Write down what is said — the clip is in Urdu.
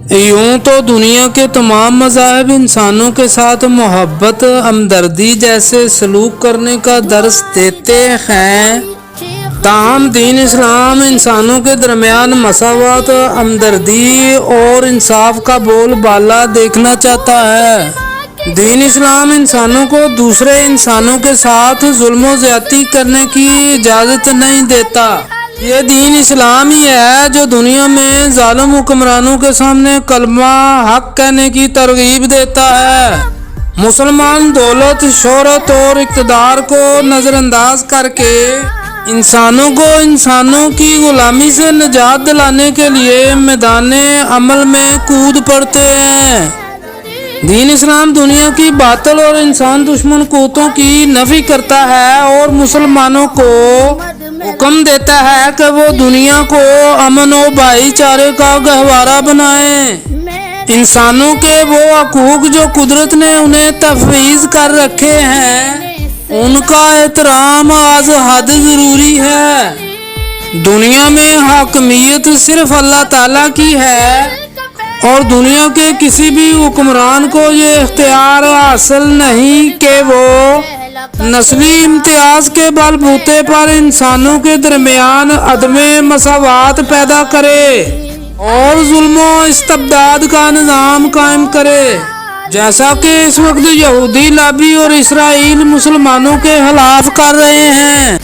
یوں تو دنیا کے تمام مذاہب انسانوں کے ساتھ محبت، ہمدردی جیسے سلوک کرنے کا درس دیتے ہیں، تاہم دین اسلام انسانوں کے درمیان مساوات، ہمدردی اور انصاف کا بول بالا دیکھنا چاہتا ہے۔ دین اسلام انسانوں کو دوسرے انسانوں کے ساتھ ظلم و زیادتی کرنے کی اجازت نہیں دیتا۔ یہ دین اسلام ہی ہے جو دنیا میں ظالم حکمرانوں کے سامنے کلمہ حق کہنے کی ترغیب دیتا ہے۔ مسلمان دولت، شہرت اور اقتدار کو نظر انداز کر کے انسانوں کی غلامی سے نجات دلانے کے لیے میدان عمل میں کود پڑتے ہیں۔ دین اسلام دنیا کی باطل اور انسان دشمن قوتوں کی نفی کرتا ہے اور مسلمانوں کو حکم دیتا ہے کہ وہ دنیا کو امن و بھائی چارے کا گہوارہ بنائیں۔ انسانوں کے وہ حقوق جو قدرت نے انہیں تفویض کر رکھے ہیں، ان کا احترام از حد ضروری ہے۔ دنیا میں حاکمیت صرف اللہ تعالیٰ کی ہے اور دنیا کے کسی بھی حکمران کو یہ اختیار حاصل نہیں کہ وہ نسلی امتیاز کے بل بوتے پر انسانوں کے درمیان عدم مساوات پیدا کرے اور ظلم و استبداد کا نظام قائم کرے، جیسا کہ اس وقت یہودی لابی اور اسرائیل مسلمانوں کے خلاف کر رہے ہیں۔